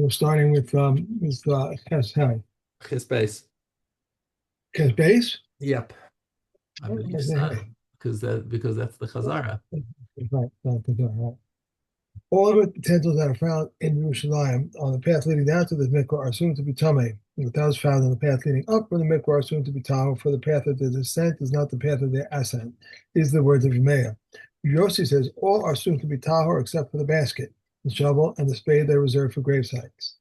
We're starting with His base. Kes base. Yep, I believe so. Because that's the Chazara. Right. All of the utensils that are found in Jerusalem on the path leading down to the mikvah are assumed to be tamei. And those found on the path leading up from the mikvah are assumed to be tahor. For the path of the descent is not the path of the ascent. These are the words of Yemeya. Yossi says all are assumed to be tahor except for the basket, the shovel, and the spade that are reserved for grave sites.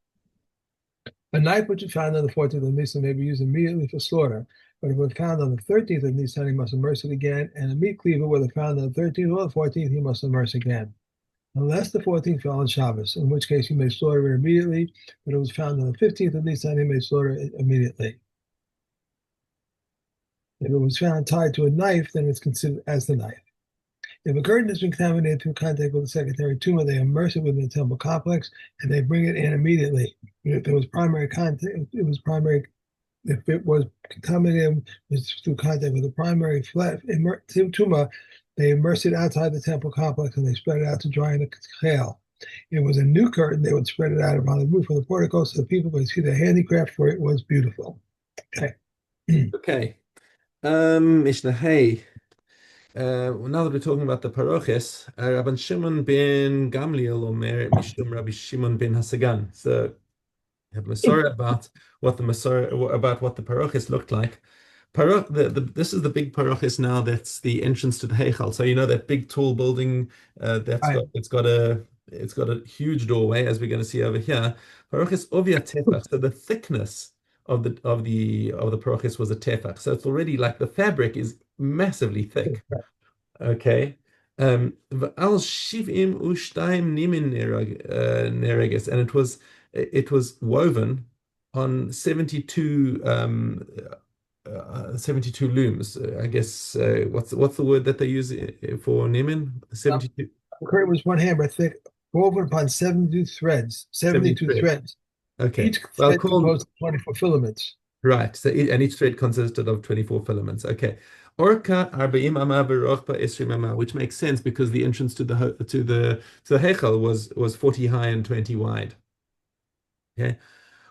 A knife which is found on the 14th of Nisan may be used immediately for slaughter, but if it was found on the 13th of Nisan, he must immerse it again, and a meat cleaver, whether found on the 13th or the 14th, he must immerse again. Unless the 14th fell on Shabbos, in which case he may slaughter it immediately, but it was found on the 15th of Nisan, he may slaughter it immediately. If it was found tied to a knife, then it's considered as the knife. If a curtain has been contaminated through contact with a secondary tumor, they immerse it within the temple complex and they bring it in immediately. If there was primary contact, if it was contaminated through contact with the primary tumor, they immerse it outside the temple complex and they spread it out to dry in the hail. It was a new curtain, they would spread it out upon the roof of the portico so the people could see the handicraft, for it was beautiful. Okay. Okay. Mishnah, hey. Now that we're talking about the paroches, Rabban Shimon ben Gamliel Omer Mishum Rabbi Shimon ben Hasagan. So we have Masorah about what the paroches looked like. This is the big paroches now. That's the entrance to the Heichal. So you know that big tall building All it's got a huge doorway, as we're going to see over here. Paroches ovia tefach. So the thickness of the paroches was a tefach. So it's already like the fabric is massively thick. Okay. V'al shivim u'shtayim nimin nereges, and it was woven on 72 looms. I guess what's the word that they use for nimin? 72, The curtain was one hammer thick, woven upon 72 threads. 70 72 threads. threads. Okay. Each Well, thread called composed of 24 filaments. right. So and each thread consisted of 24 filaments. Okay. Orka arba'im ama v'rochba esrim ama, which makes sense because the entrance to the Heichal was 40 high and 20 wide. Okay.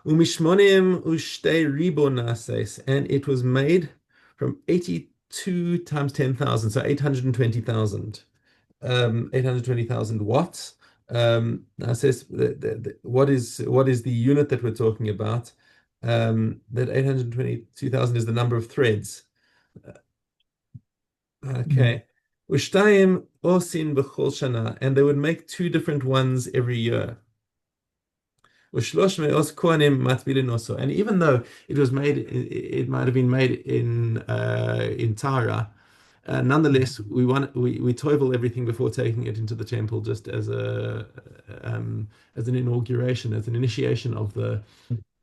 Umishmonim ushtei ribo nases, and it was made from 82 times 10,000, so 820,000. 820,000 watts. Now says what is the unit that we're talking about? That 822,000 is the number of threads. Okay. Ushtayim osin b'chol shana, and they would make two different ones every year. Ushlosh me'os kohanim matbilin also, and even though it might have been made in Tara. Nonetheless, we toivel everything before taking it into the temple, just as an inauguration, as an initiation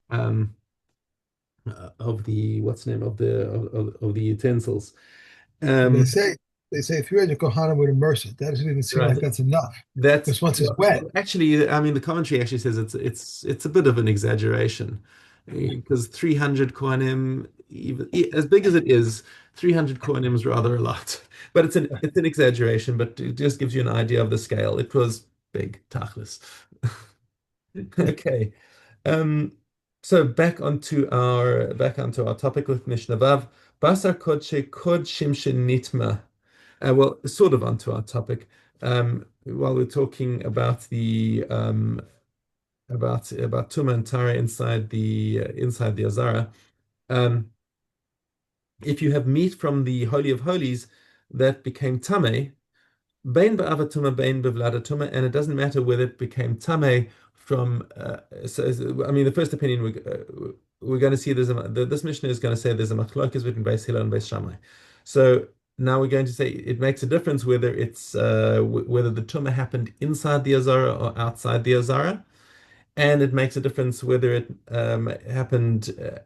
um, of the what's the name of the utensils. They Um, say they say 300 Kohanim would immerse it. That doesn't even seem right. like that's enough. That's Because once it's well, wet, actually, I mean, the commentary actually says it's a bit of an exaggeration because 300 kohanim, even as big as it is, 300 kohanim is rather a lot. But it's an exaggeration, but it just gives you an idea of the scale. It was big, tachlis. Okay. Um, so back onto our topic with Mishnah Vav. Basar kod shimshin nitma. Well, sort of onto our topic. While we're talking about the about Tuma and Tara inside the Azara, um, if you have meat from the Holy of Holies that became Tameh, Bain ba'avatuma, bain bevladatuma, and it doesn't matter whether it became Tameh from. I mean, the first opinion we're going to see this Mishnah is going to say there's a machlokes between Beis Hillel and Beis Shammai. So now we're going to say it makes a difference whether whether the tumah happened inside the Azara or outside the Azara, and it makes a difference whether it happened from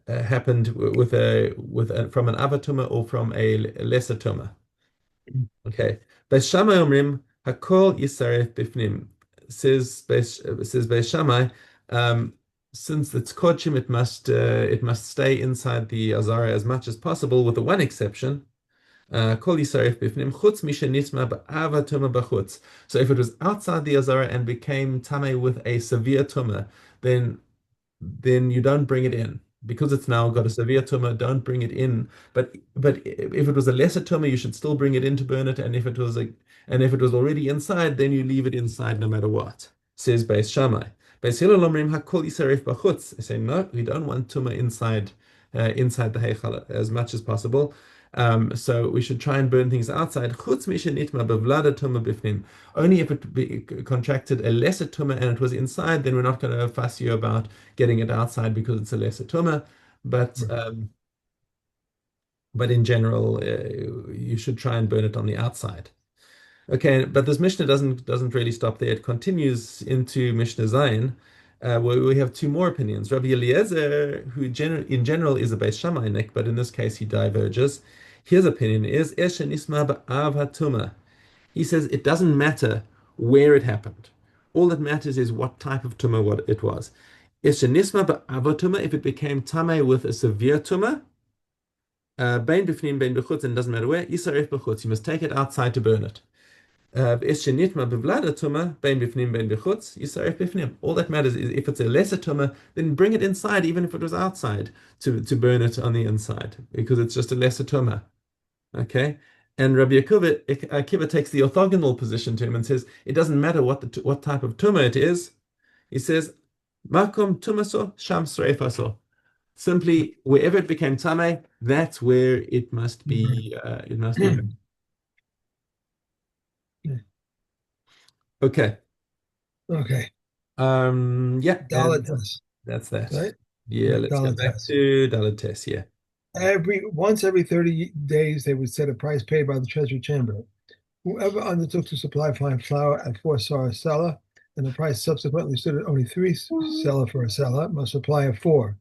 an avatuma or from a lesser tumah. Okay. Beis Shammai omrim hakol yisaref bifnim. Says Beis Shammai, since it's kodshim, it must stay inside the azara as much as possible, with the one exception. Kol yisaref bifnim chutz mishenitma ba'ava tuma b'chutz. So if it was outside the azara and became tame with a severe tuma, then you don't bring it in because it's now got a severe tumor. Don't bring it in. But if it was a lesser tumor, you should still bring it in to burn it. And if it was already inside, then you leave it inside no matter what. Says Beis Shammai. Beis Hillel omrim hakol yisaref b'chutz. They say no, we don't want tumor inside the heichal as much as possible. So we should try and burn things outside. Chutz mishenitma bevlada tumor bifnim. Only if contracted a lesser tumor and it was inside, then we're not going to fuss you about getting it outside because it's a lesser tumor. But Right. in general, you should try and burn it on the outside. Okay, but this Mishnah doesn't really stop there. It continues into Mishnah Zayin, where we have two more opinions. Rabbi Eliezer, who in general is a Beis Shammainik, but in this case he diverges. His opinion is Eshe Nisma Ba'av HaTumah. He says it doesn't matter where it happened. All that matters is what type of tumor what it was. Eshe Nisma Ba'av HaTumah, if it became tameh with a severe tumor, Bein Bifnim Bein Bechutz, and it doesn't matter where, Yisaref Bechutz, you must take it outside to burn it. All that matters is if it's a lesser tumor, then bring it inside, even if it was outside, to burn it on the inside, because it's just a lesser tumor. Okay? And Rabbi Akiva takes the orthogonal position to him and says it doesn't matter what type of tumor it is. He says, Makom tumaso sham sreifaso. Simply, wherever it became tame, that's where it must be. It must be. Okay. Okay. Yeah, Dollar and test, that's that. right? Yeah, Right. let's go Dollar back test. to Dalit test. Yeah. Every 30 days, they would set a price paid by the Treasury Chamber. Whoever undertook to supply fine flour at 4 seller, and the price subsequently stood at only 3 seller for a seller, must supply at 4.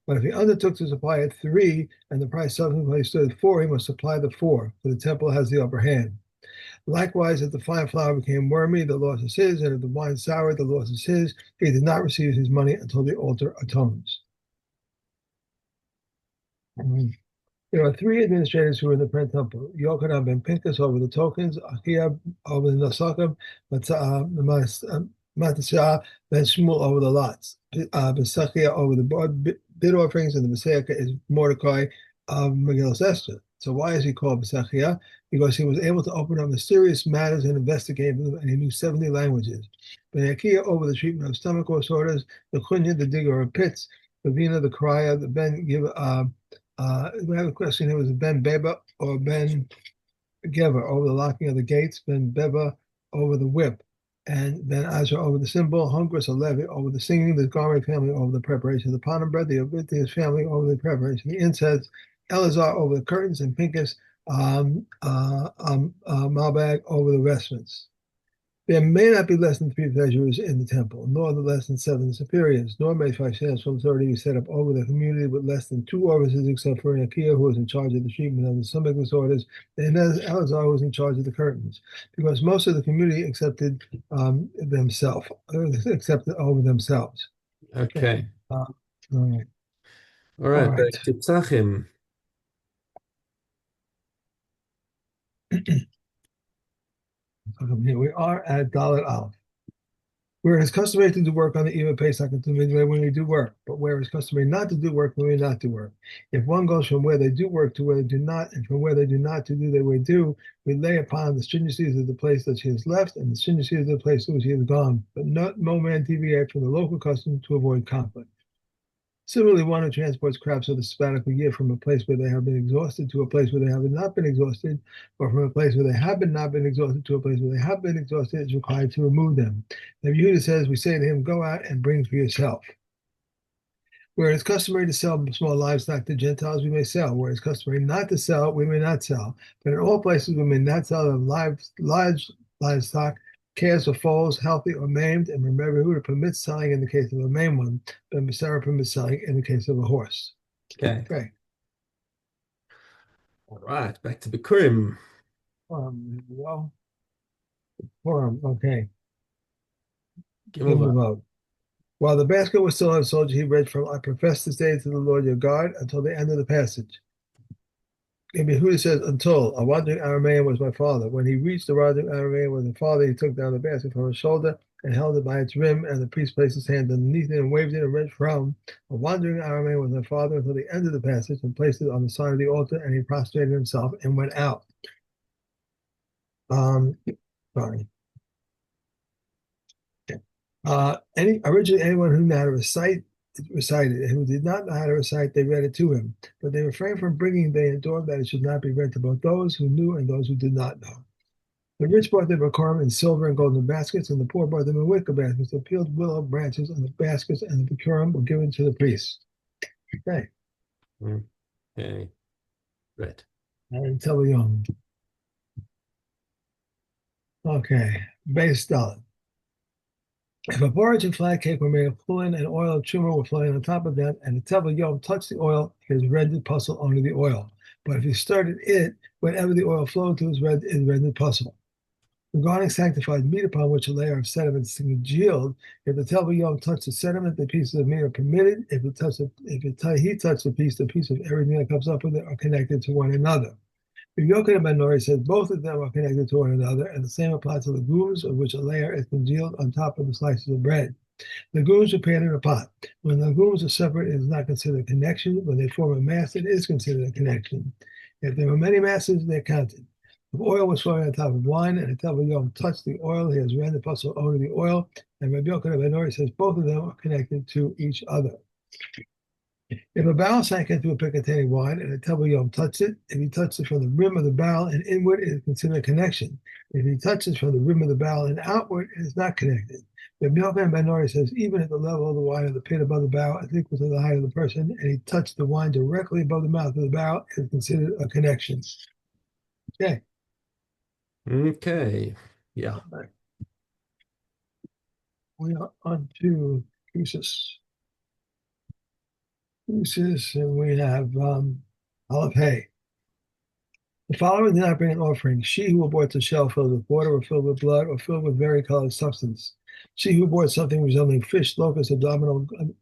But if he undertook to supply at 3, and the price subsequently stood at 4, he must supply the 4, for the temple has the upper hand. Likewise, if the fine flour became wormy, the loss is his, and if the wine soured, the loss is his. He did not receive his money until the altar atones. Mhm. There are three administrators who are in the Penn Temple: Yochanan ben Pinchas over the tokens, Achia over the Nasakim, Matasah ben Shmuel over the lots, Besachia over the bid offerings, and the Messiah is Mordecai of Megillah Esther. So why is he called Besachia? Because he was able to open up mysterious matters and investigate them, and he knew 70 languages. Ben Achia over the treatment of stomach disorders, the Chunya, the digger of pits, the Vina, the crier, the Ben Give. We have a question here: was it Ben Beba or Ben Gever over the locking of the gates? Ben Beba over the whip, and Ben Azra over the symbol. Hungris or Levi over the singing. The Garment family over the preparation of the pot and bread. The Obithius family over the preparation of the incense. Eleazar over the curtains, and Pincus Malbag over the vestments. There may not be less than 3 treasurers in the temple, nor the less than 7 superiors, nor may 5 from authority be set up over the community with less than 2 officers, except for Nakia, who is in charge of the treatment of the stomach disorders, and Eleazar, who is in charge of the curtains, because most of the community accepted accepted over themselves. Okay. Okay. All right. All All right. right. Back to Tzachim. Here we are at Dalet Aleph. Where it is customary to do work on the eve of Pesach and to midway when we do work, but where it is customary not to do work when we not do work. If one goes from where they do work to where they do not, and from where they do not to do they way do, we lay upon the stringencies of the place that she has left and the stringencies of the place to which she has gone, but no man deviate from the local custom to avoid conflict. Similarly, one who transports crops of the sabbatical year from a place where they have been exhausted to a place where they have not been exhausted, or from a place where they have not been exhausted to a place where they have been exhausted, is required to remove them. Now, Yehuda says, we say to him, go out and bring for yourself. Where it's customary to sell small livestock to Gentiles, we may sell. Where it's customary not to sell, we may not sell. But in all places, we may not sell them large livestock, calves or foals, healthy or maimed. And remember, who permits selling in the case of a maimed one, but Sarah permits selling in the case of a horse. Okay. Okay. All right. Back to Bikurim. Well, okay. Give him a Gimel. vote. While the basket was still on the soldier, he read from, I profess this day to the Lord your God until the end of the passage. And Yehuda says, until a wandering Aramean was my father. When he reached the wandering Aramean was the father, he took down the basket from his shoulder and held it by its rim, and the priest placed his hand underneath it and waved it and read from a wandering Aramean was my father until the end of the passage and placed it on the side of the altar, and he prostrated himself and went out. Um, sorry. Originally anyone who knew how to recite recited, and who did not know how to recite, they read it to him. But they refrained from bringing the endured that it should not be read to both those who knew and those who did not know. The rich brought their Bikurim in silver and golden baskets, and the poor brought them in wicker baskets. The peeled willow branches on the baskets and the Bikurim were given to the priests. Okay. Okay. Right. And tell the young. Okay. Base dollar. If a porridge and flat cake were made of chulin and oil of truma were flowing on top of them, and the tevel yom touched the oil, his rendered puzzle only the oil. But if he stirred it, whenever the oil flowed to his red, it rendered puzzle. Regarding sanctified meat upon which a layer of sediment is congealed, if the tevel yom touched the sediment, the pieces of meat are permitted. If he touched the piece of everything that comes up with it are connected to one another. The Yochanan ben Nori says both of them are connected to one another, and the same applies to legumes, of which a layer is congealed on top of the slices of bread. Legumes are prepared in a pot. When legumes are separate, it is not considered a connection. When they form a mass, it is considered a connection. If there were many masses, they're counted. If oil was flowing on top of wine, and the tevel yom touched the oil, he has rendered puzzle only the oil. And Rabbi Yochanan ben Nori says both of them are connected to each other. If a barrel sank into a pit containing wine and a tevel yom touched it, if he touched it from the rim of the barrel and inward, it is considered a connection. If he touches from the rim of the barrel and outward, it is not connected. The Yochanan ben Nori says even at the level of the wine of the pit above the barrel is equal to the height of the person, and he touched the wine directly above the mouth of the barrel, it is considered a connection. Okay. Okay. Yeah. We are on to Crucis. Crucis, and we have Olive Hay. The following did not bring an offering. She who aborts a shell filled with water or filled with blood or filled with varicolored substance. She who aborts something resembling fish, locusts,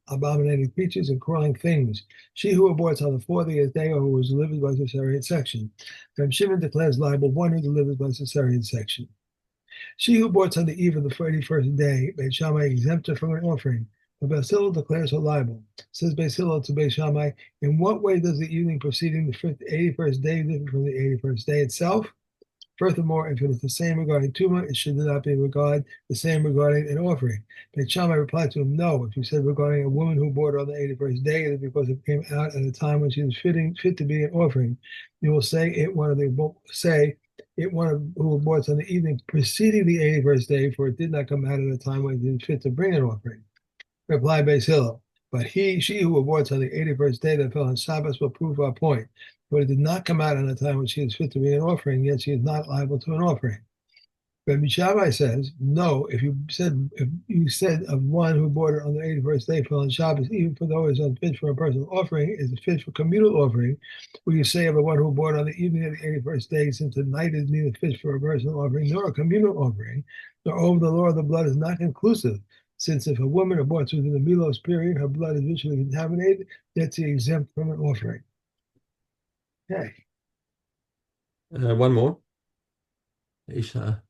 abominating creatures, and crawling things. She who aborts on the 40th day or who was delivered by cesarean section. Reb Shimon declares liable one who delivers by cesarean section. She who aborts on the eve of the 31st day, Beit Shammai exempt her from an offering. But Beis Hillel declares her liable. Says Beis Hillel to Beit Shammai, in what way does the evening preceding the 81st day differ from the 81st day itself? Furthermore, if it is the same regarding Tuma, it should not be regarded the same regarding an offering. Beit Shammai replied to him, no. If you said regarding a woman who bore on the 81st day, it is because it came out at a time when she was fit to be an offering. You will say it one of who aborts on the evening preceding the 81st day, for it did not come out at a time when it was fit to bring an offering. Reply Beis Hillel. But she who aborts on the 81st day that fell on Shabbos will prove our point. For it did not come out at a time when she is fit to be an offering, yet she is not liable to an offering. Rabbi Shammai says, no, if you said of one who bought it on the 81st day fell on Shabbos, even for though it is unfit for a personal offering, is fit for communal offering, will you say of the one who bought on the evening of the 81st day, since the night is neither fit for a personal offering nor a communal offering, nor over the law of the blood is not conclusive, since if a woman aborts within the Milos period, her blood is ritually contaminated, yet she is exempt from an offering. Okay. One more. Isha.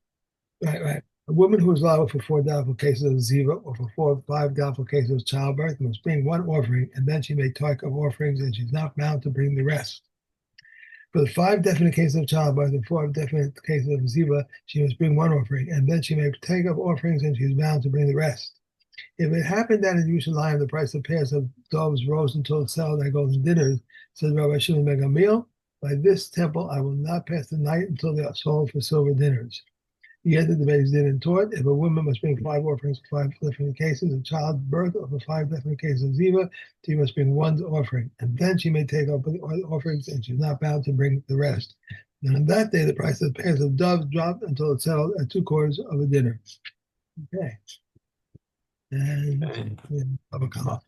Right. A woman who is liable for 4 doubtful cases of ziva or for 5 doubtful cases of childbirth must bring one offering, and then she may take of offerings, and she's not bound to bring the rest. For the 5 definite cases of childbirth and 4 definite cases of ziva, she must bring one offering, and then she may take of offerings, and she is bound to bring the rest. If it happened that in Yerushalayim the price of pairs of doves rose until it sold at golden dinners, says Rabbi Shimon ben Gamliel, by this temple I will not pass the night until they are sold for silver dinners. He entered the Beis Din and taught, if a woman must bring 5 offerings for 5 different cases of childbirth or for 5 different cases of ziva, she must bring one offering, and then she may take up the offerings, and she's not bound to bring the rest. And on that day, the price of pairs of doves dropped until it settled at 2/4 of a dinner. Okay. And we have a comma.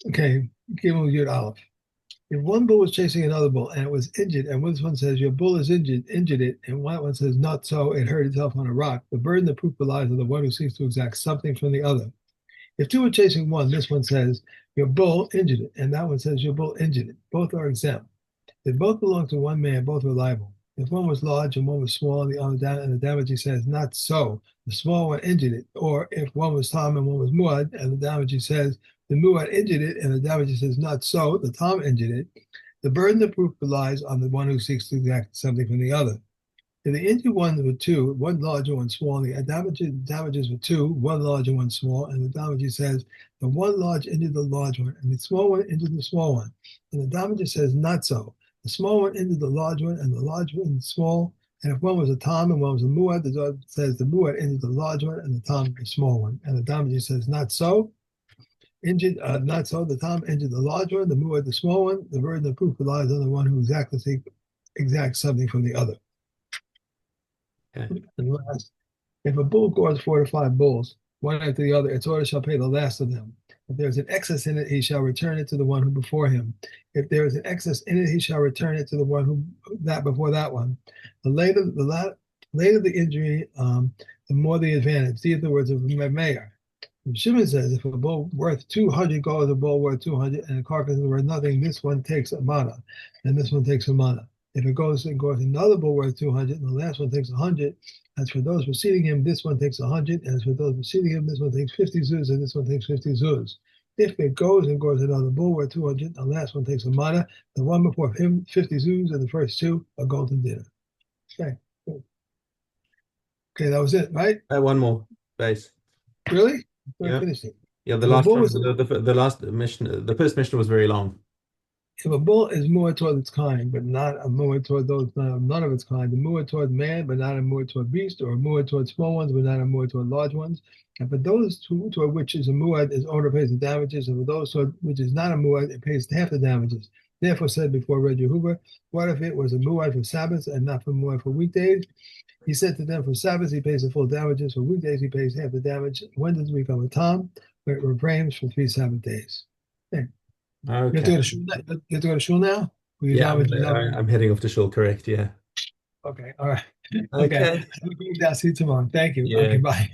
Okay, Gimel Yud Aleph. If one bull was chasing another bull and it was injured, and this one says your bull is injured it, and one says not so, it hurt itself on a rock, the burden of proof relies on the one who seeks to exact something from the other. If two are chasing one, this one says your bull injured it, and that one says your bull injured it. Both are exempt. They both belong to one man, both are liable. If one was large and one was small, and the other down, and the damagee says not so, the small one injured it. Or if one was Tom and one was Muad, and the damagee says the Muad injured it, and the damagee says not so, the Tom injured it. The burden of proof relies on the one who seeks to exact something from the other. If the injured ones were two, one large and one small, the damages were two, one large and one small, and the damage says the one large injured the large one, and the small one injured the small one. And the damage says not so. The small one injured the large one, and the large one the small. And if one was a Tom and one was a Muad, the judge says the Muad injured the large one, and the Tom the small one. And the damage says not so. Injured, not so. The Tom injured the large one, the Muad the small one. The burden of proof relies on the one who exacts something from the other. Okay. And last, if a bull gores 4 to 5 bulls, one after the other, its owner shall pay the last of them. If there is an excess in it, he shall return it to the one who before him. If there is an excess in it, he shall return it to the one who that before that one. The later the injury, the more the advantage. These are the words of Mayor. Shimon says, if a bull worth 200 goes, a bull worth 200, and a carcass is worth nothing, this one takes a mana, and this one takes a mana. If it goes another bull worth 200, and the last one takes 100, as for those preceding him, this one takes 100, and as for those preceding him, this one takes 50 zuz, and this one takes 50 zuz. If it goes another bull worth 200, the last one takes a mana, the one before him 50 zuz, and the first two a golden dinner. Okay, okay, that was it, right? One more base. Really? I Yeah. finished it. Yeah, the If a last bull one, was the last mission, the first mission was very long. If a bull is more toward its kind, but not a more toward those none of its kind, a more toward man, but not a more toward beast, or a more toward small ones, but not a more toward large ones. And for those toward which is a muad, its owner pays the damages, and for those toward which is not a muad, it pays half the damages. Therefore said before Red Yehuva, what if it was a muad for Sabbaths and not for muad for weekdays? He said to them, for Sabbaths he pays the full damages, for weekdays he pays half the damage. When does it become a tom? When it refrains for 3 Sabbath days. Okay. You have to Okay. go to shul now? You have to go to shul now? Or Yeah, you done? I'm heading off to shul, correct. Yeah. Okay, all right. Okay. Okay. I'll see you tomorrow. Thank you. Okay, Yeah. bye.